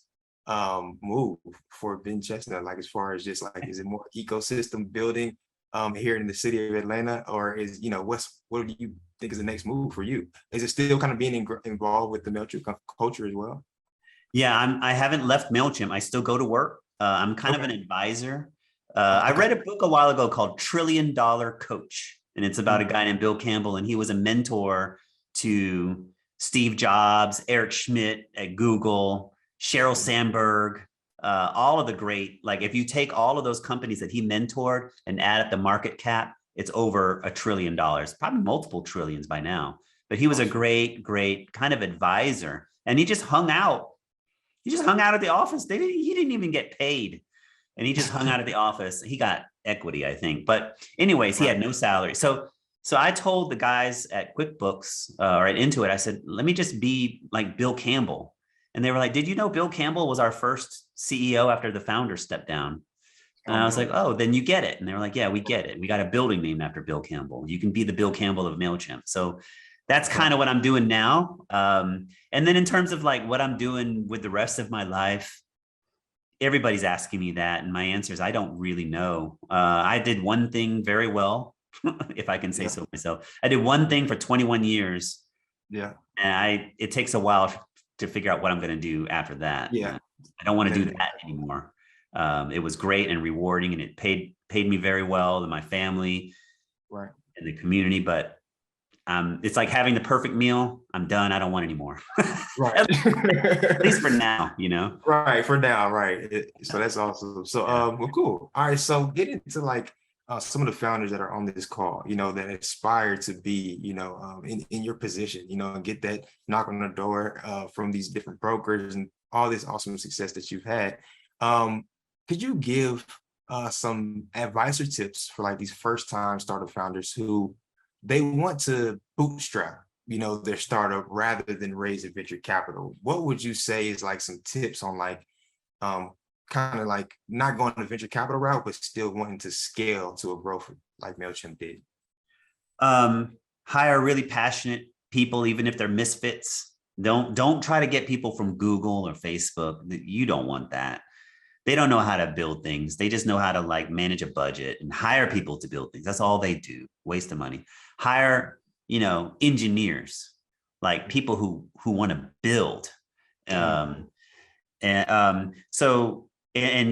move for Ben Chestnut? Like as far as just like, is it more ecosystem building here in the city of Atlanta, or is what do you think is the next move for you? Is it still kind of being involved with the Mailchimp culture as well? Yeah, I haven't left Mailchimp. I still go to work. I'm kind of an advisor I read a book a while ago called Trillion Dollar Coach, and it's about a guy named Bill Campbell, and he was a mentor to Steve Jobs, Eric Schmidt at Google, Sheryl Sandberg, all of the great, like if you take all of those companies that he mentored and add up the market cap, it's over $1 trillion, probably multiple trillions by now. But he was a great, great kind of advisor, and he just hung out. He just hung out at the office. He didn't even get paid. And he just hung out at the office. He got equity, I think. But anyways, he had no salary. So I told the guys at QuickBooks or at Intuit, I said, let me just be like Bill Campbell. And they were like, did you know Bill Campbell was our first CEO after the founder stepped down? And I was like, oh, then you get it. And they were like, yeah, we get it. We got a building named after Bill Campbell. You can be the Bill Campbell of Mailchimp. So that's kind of what I'm doing now. And then in terms of like what I'm doing with the rest of my life, everybody's asking me that. And my answer is, I don't really know. I did one thing very well, if I can say so myself. I did one thing for 21 years. Yeah. And it takes a while to figure out what I'm going to do after that. Yeah. I don't want to do that anymore. It was great and rewarding, and it paid me very well to my family and the community. But it's like having the perfect meal. I'm done. I don't want any more. Right. At least for now, Right. For now. Right. So that's awesome. So, well, cool. All right. So get into like some of the founders that are on this call, that aspire to be, in your position, and get that knock on the door from these different brokers and all this awesome success that you've had. Could you give some advice or tips for like these first time startup founders who they want to bootstrap, their startup rather than raise a venture capital? What would you say is like some tips on like, kind of like not going the venture capital route, but still wanting to scale to a growth like Mailchimp did? Hire really passionate people, even if they're misfits. Don't try to get people from Google or Facebook. You don't want that. They don't know how to build things. They just know how to like manage a budget and hire people to build things. That's all they do. Waste of money. Hire, engineers, like people who want to build. And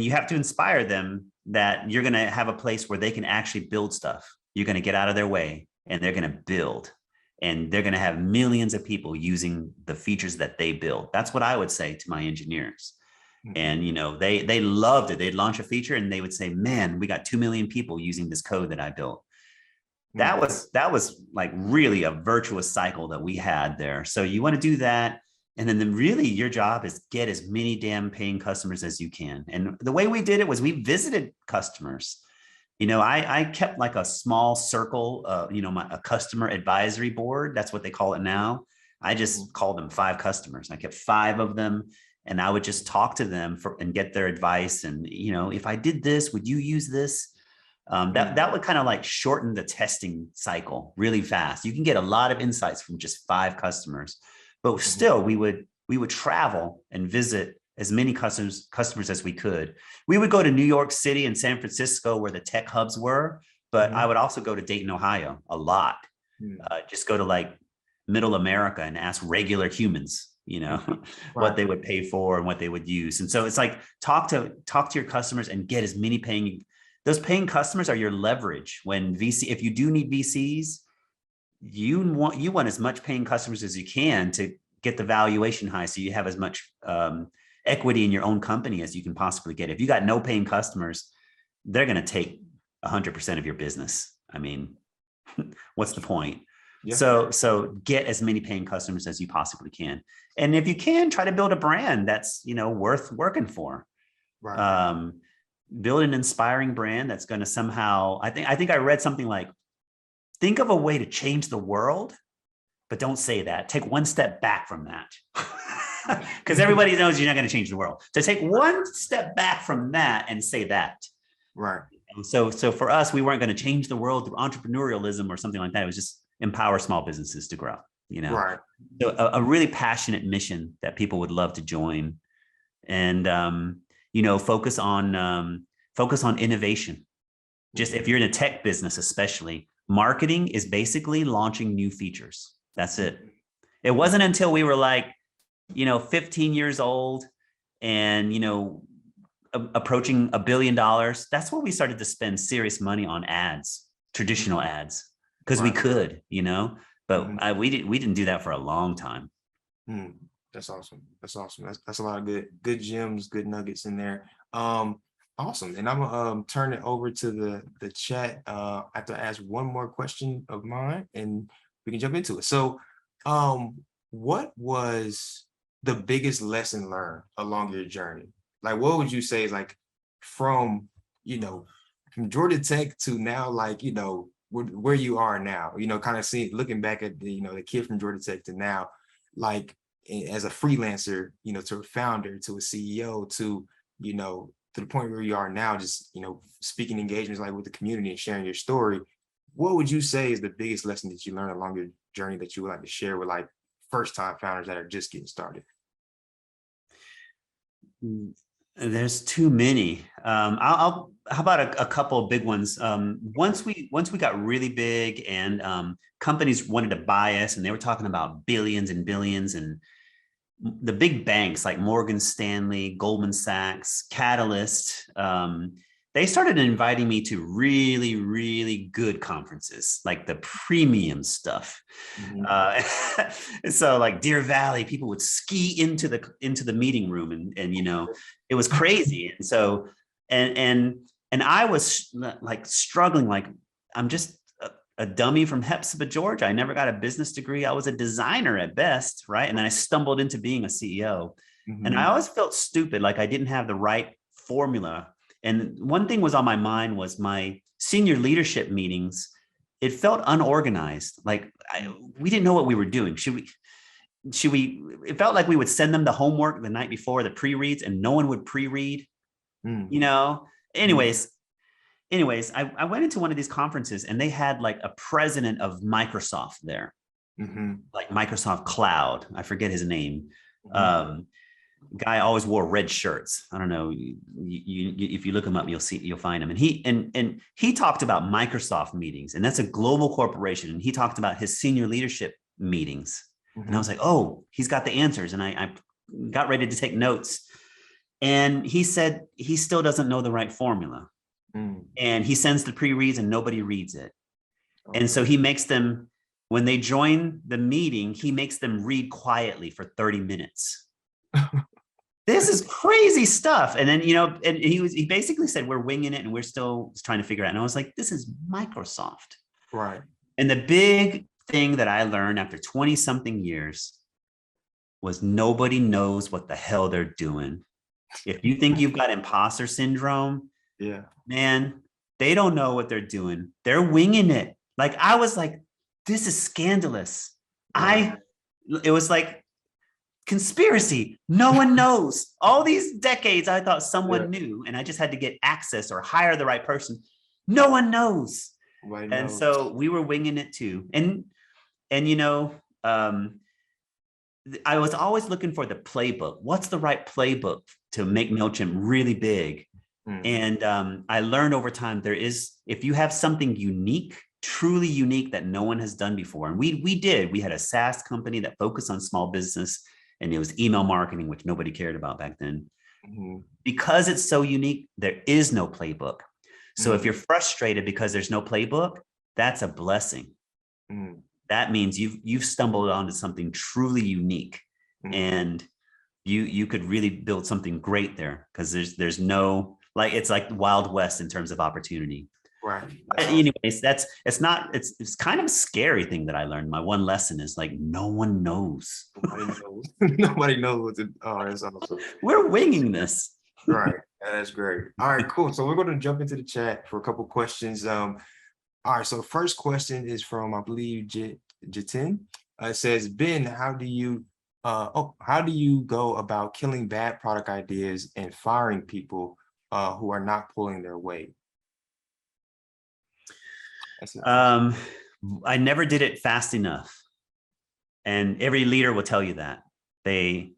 you have to inspire them that you're going to have a place where they can actually build stuff. You're going to get out of their way and they're going to build, and they're going to have millions of people using the features that they build. That's what I would say to my engineers. And, they loved it. They'd launch a feature and they would say, man, we got 2 million people using this code that I built. That was like really a virtuous cycle that we had there. So you want to do that. And then really your job is get as many damn paying customers as you can. And the way we did it was we visited customers. I kept like a small circle, a customer advisory board. That's what they call it now. I just called them 5 customers. I kept 5 of them. And I would just talk to them and get their advice. And, if I did this, would you use this? That would kind of like shorten the testing cycle really fast. You can get a lot of insights from just 5 customers, but still we would travel and visit as many customers as we could. We would go to New York City and San Francisco where the tech hubs were, but I would also go to Dayton, Ohio a lot. Just go to like middle America and ask regular humans, what they would pay for and what they would use. And so it's like, talk to your customers and get as many those paying customers are your leverage. If you do need VCs, you want as much paying customers as you can to get the valuation high. So you have as much equity in your own company as you can possibly get. If you got no paying customers, they're going to take 100% of your business. I mean, what's the point? Yeah. So get as many paying customers as you possibly can. And if you can, try to build a brand that's, worth working for. Right. Build an inspiring brand that's going to somehow, I think I read something like, think of a way to change the world, but don't say that. Take one step back from that. Because everybody knows you're not going to change the world. So take one step back from that and say that. Right. And so for us, we weren't going to change the world through entrepreneurialism or something like that. It was just empower small businesses to grow, Right. So a really passionate mission that people would love to join, and focus on innovation. Just if you're in a tech business, especially, marketing is basically launching new features. That's it. It wasn't until we were like, 15 years old and, approaching $1 billion, that's when we started to spend serious money on ads, traditional ads, because we could, but we didn't do that for a long time. That's awesome. That's awesome. That's a lot of good gems, good nuggets in there. Awesome. And I'm gonna turn it over to the chat. I have to ask one more question of mine, and we can jump into it. So, what was the biggest lesson learned along your journey? Like, what would you say is like from from Georgia Tech to now, like where you are now? Kind of looking back at the kid from Georgia Tech to now, like as a freelancer, to a founder, to a CEO, to to the point where you are now, just speaking engagements like with the community and sharing your story. What would you say is the biggest lesson that you learned along your journey that you would like to share with like first-time founders that are just getting started? There's too many. How about a couple of big ones? Once we got really big and companies wanted to buy us, and they were talking about billions and billions, and the big banks like Morgan Stanley, Goldman Sachs, Catalyst, they started inviting me to really, really good conferences, like the premium stuff. So like Deer Valley, people would ski into the meeting room, and it was crazy. And so and I was like struggling, like I'm just a dummy from Hepzibah, Georgia. I never got a business degree. I was a designer at best, right? And then I stumbled into being a CEO. And I always felt stupid, like I didn't have the right formula. And one thing was on my mind was my senior leadership meetings. It felt unorganized. Like we didn't know what we were doing. It felt like we would send them the homework the night before, the pre-reads, and no one would pre-read, Anyways, I went into one of these conferences, and they had like a president of Microsoft there, like Microsoft Cloud. I forget his name. Guy always wore red shirts. I don't know. If you look him up, you'll find him. And he talked about Microsoft meetings, and that's a global corporation. And he talked about his senior leadership meetings. And I was like, oh, he's got the answers. And I got ready to take notes. And he said he still doesn't know the right formula. And he sends the pre-reads and nobody reads it. And so he makes them, when they join the meeting, he makes them read quietly for 30 minutes. This is crazy stuff. And then, and he basically said, we're winging it and we're still trying to figure it out. And I was like, this is Microsoft. Right. And the big thing that I learned after 20 something years was nobody knows what the hell they're doing. If you think you've got imposter syndrome, man, they don't know what they're doing. They're winging it. Like I was like, this is scandalous. It was like conspiracy. No one knows. All these decades, I thought someone knew, and I just had to get access or hire the right person. No one knows. And so we were winging it too. And I was always looking for the playbook. What's the right playbook to make Mailchimp really big? And I learned over time, if you have something unique, truly unique that no one has done before. And we had a SaaS company that focused on small business, and it was email marketing, which nobody cared about back then. Because it's so unique, there is no playbook. So if you're frustrated because there's no playbook, that's a blessing. That means you've stumbled onto something truly unique, and you could really build something great there, because there's no, like, it's like Wild West in terms of opportunity. Right. Anyways, it's kind of a scary thing that I learned. My one lesson is like, no one knows. Nobody knows. Oh, that's awesome. We're winging this. Right. That's great. All right, cool. So we're going to jump into the chat for a couple questions. All right. So first question is from, I believe, Jitin. It says, Ben, how do you go about killing bad product ideas and firing people who are not pulling their weight? I never did it fast enough. And every leader will tell you that. They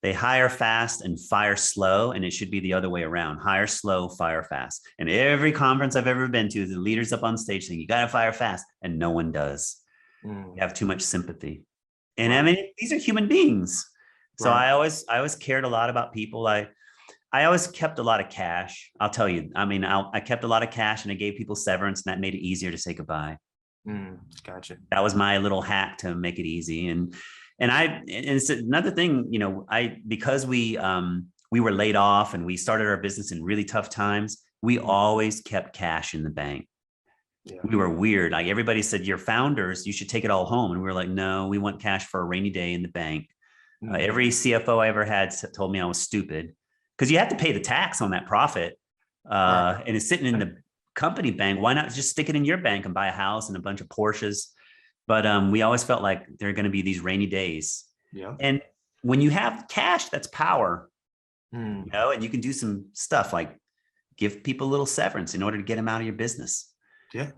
hire fast and fire slow, and it should be the other way around. Hire slow, fire fast. And every conference I've ever been to, the leaders up on stage saying, you got to fire fast, and no one does. You have too much sympathy. And I mean, these are human beings. So I always cared a lot about people. I always kept a lot of cash. I'll tell you. I mean, I kept a lot of cash and I gave people severance, and that made it easier to say goodbye. Gotcha. That was my little hack to make it easy. And it's another thing, because we were laid off and we started our business in really tough times, we always kept cash in the bank. Yeah. We were weird. Like everybody said, you're founders, you should take it all home. And we were like, no, we want cash for a rainy day in the bank. Every CFO I ever had told me I was stupid because you have to pay the tax on that profit. And it's sitting in the company bank. Why not just stick it in your bank and buy a house and a bunch of Porsches? But we always felt like there are going to be these rainy days. Yeah. And when you have cash, that's power, and you can do some stuff like give people a little severance in order to get them out of your business. Yeah.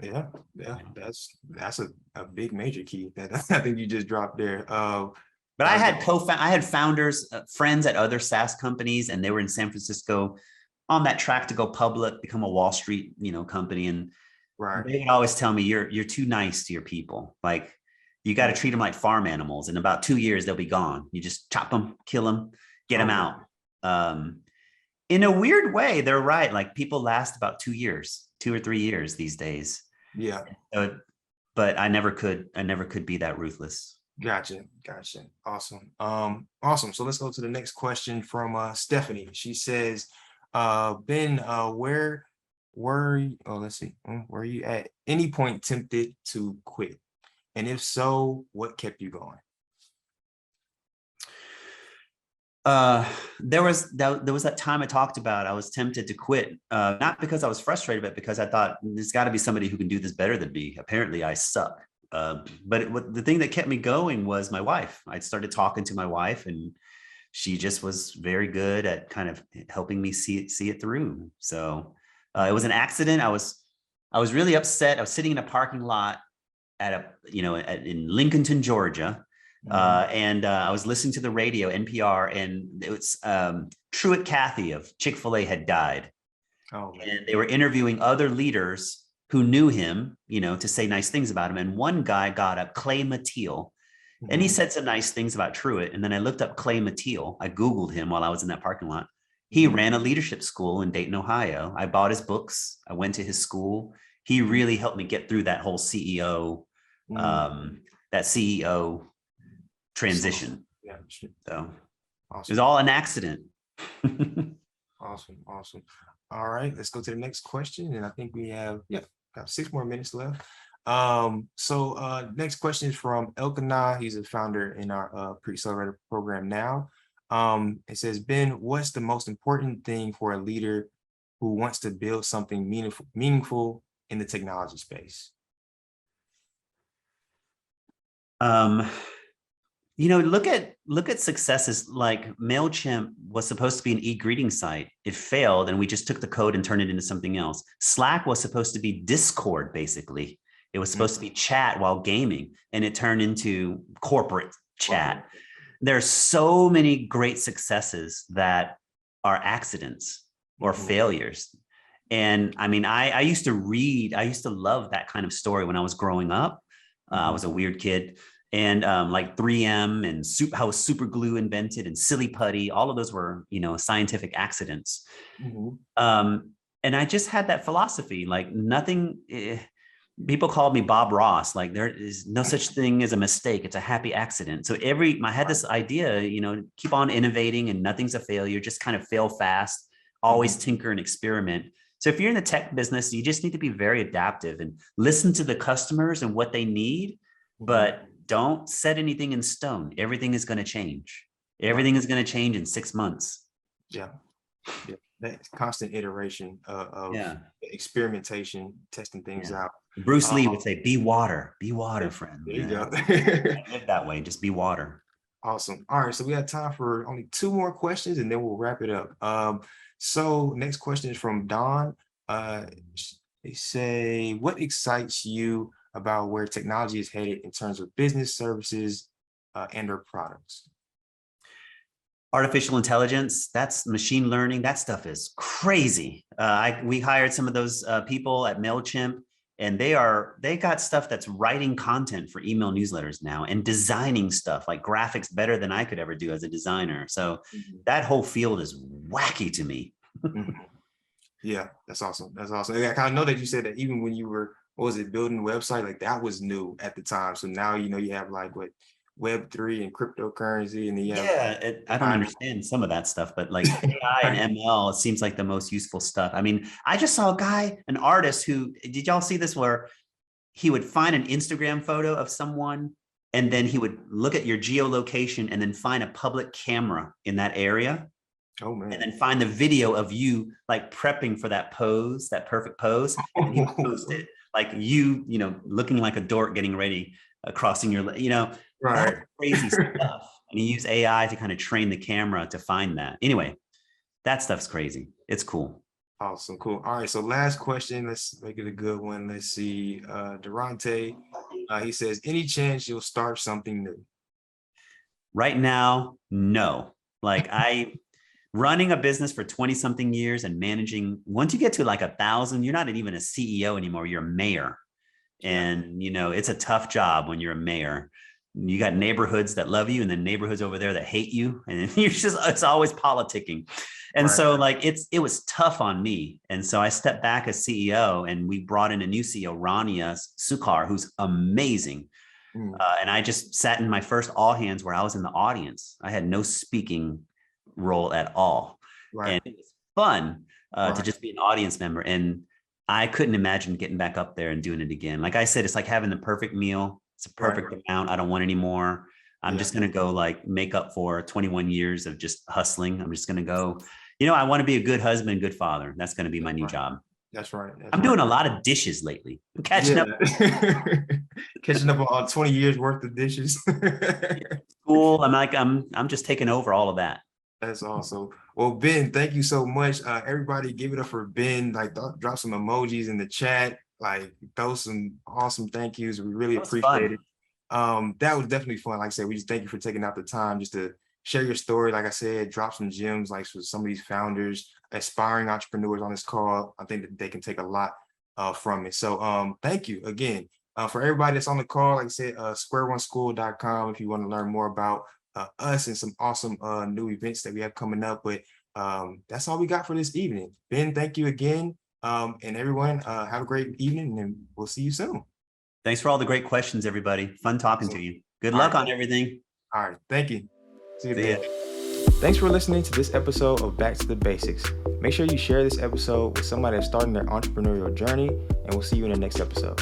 That's a big major key that I think you just dropped there. But I had founders, friends at other SaaS companies, and they were in San Francisco on that track to go public, become a Wall Street, company. And they would always tell me, you're too nice to your people. Like you got to treat them like farm animals. In about 2 years, they'll be gone. You just chop them, kill them, get them out. In a weird way, they're right. Like people last about 2 years, 2 or 3 years these days. Yeah. But I never could be that ruthless. Gotcha. Awesome. So let's go to the next question from Stephanie. She says, Ben, where were you at any point tempted to quit? And if so, what kept you going? There was that time I talked about. I was tempted to quit, not because I was frustrated, but because I thought there's got to be somebody who can do this better than me. Apparently, I suck. But the thing that kept me going was my wife. I started talking to my wife, and she just was very good at kind of helping me see it through. So it was an accident. I was really upset. I was sitting in a parking lot in Lincolnton, Georgia. And I was listening to the radio, NPR, and it was Truett Cathy of Chick-fil-A had died. Oh, and they were interviewing other leaders who knew him, to say nice things about him. And one guy got up, Clay Mathiel, and he said some nice things about Truett. And then I looked up Clay Mathiel. I Googled him while I was in that parking lot. He ran a leadership school in Dayton, Ohio. I bought his books. I went to his school. He really helped me get through that whole CEO transition. Yeah. So awesome. It was all an accident. Awesome. All right, let's go to the next question. And I think we have, got 6 more minutes left. So next question is from Elkanah. He's a founder in our Pre-Accelerator program now. It says, Ben, what's the most important thing for a leader who wants to build something meaningful in the technology space? Look at successes like Mailchimp was supposed to be an e-greeting site. It failed, and we just took the code and turned it into something else. Slack was supposed to be Discord, basically. It was supposed to be chat while gaming, and it turned into corporate chat. There's so many great successes that are accidents or failures. And I mean, I used to love that kind of story when I was growing up. I was a weird kid. And like 3M and how super glue invented and silly putty, all of those were, scientific accidents. And I just had that philosophy, like nothing, people called me Bob Ross, like there is no such thing as a mistake. It's a happy accident. So I had this idea, keep on innovating and nothing's a failure, just kind of fail fast, always tinker and experiment. So if you're in the tech business, you just need to be very adaptive and listen to the customers and what they need, but don't set anything in stone. Everything is going to change. Everything is going to change in 6 months. Yeah. That constant iteration of experimentation, testing things out. Bruce Lee would say, be water, friend. There you go. Live that way. Just be water. Awesome. All right. So we have time for only 2 more questions and then we'll wrap it up. So next question is from Don. They say, what excites you about where technology is headed in terms of business services and or products? Artificial intelligence, that's machine learning. That stuff is crazy. We hired some of those people at Mailchimp, and they got stuff that's writing content for email newsletters now and designing stuff like graphics better than I could ever do as a designer. So that whole field is wacky to me. Yeah, that's awesome. That's awesome. I kind of know that you said that even when you were, what was it, building a website, like that was new at the time. So now, you know, you have like what, Web3 and cryptocurrency, and then you have I don't understand some of that stuff, but like AI and ML, it seems like the most useful stuff. I mean, I just saw a guy, an artist who, did y'all see this, where he would find an Instagram photo of someone and then he would look at your geolocation and then find a public camera in that area. Oh man. And then find the video of you like prepping for that pose, that perfect pose. And he would post it like you know, looking like a dork getting ready, crossing your, you know, right. Crazy stuff. And he used AI to kind of train the camera to find that. Anyway, that stuff's crazy. It's cool. Awesome. Cool. All right. So last question. Let's make it a good one. Let's see. Durante, he says, any chance you'll start something new? Right now, no. Like running a business for 20 something years and managing, once you get to like 1,000, you're not even a CEO anymore. You're a mayor. And, you know, it's a tough job when you're a mayor. You got neighborhoods that love you and then neighborhoods over there that hate you. And it's always politicking. And so like, it was tough on me. And so I stepped back as CEO and we brought in a new CEO, Rania Sukkar, who's amazing. And I just sat in my first all hands where I was in the audience. I had no speaking role at all. And it was fun to just be an audience member. And I couldn't imagine getting back up there and doing it again. Like I said, it's like having the perfect meal. It's a perfect amount. I don't want any more. I'm just going to go like make up for 21 years of just hustling. I'm just going to go, you know, I want to be a good husband, good father. That's going to be my new job. That's right. I'm doing a lot of dishes lately. I'm catching up. Catching up on 20 years worth of dishes. Cool. I'm just taking over all of that. That's awesome. Well, Ben, thank you so much. Everybody give it up for Ben. Like drop some emojis in the chat. Like throw some awesome thank yous. We really appreciate it. That was definitely fun. Like I said, we just thank you for taking out the time just to share your story. Like I said, drop some gems like for some of these founders, aspiring entrepreneurs on this call. I think that they can take a lot from it. So thank you again. For everybody that's on the call, like I said, squareoneschool.com if you want to learn more about us and some awesome new events that we have coming up. But that's all we got for this evening. Ben, thank you again. And everyone, have a great evening and we'll see you soon. Thanks for all the great questions, everybody. Fun talking to you. Good luck on everything. All right. Thank you. See you then. Thanks for listening to this episode of Back to the Basics. Make sure you share this episode with somebody that's starting their entrepreneurial journey, and we'll see you in the next episode.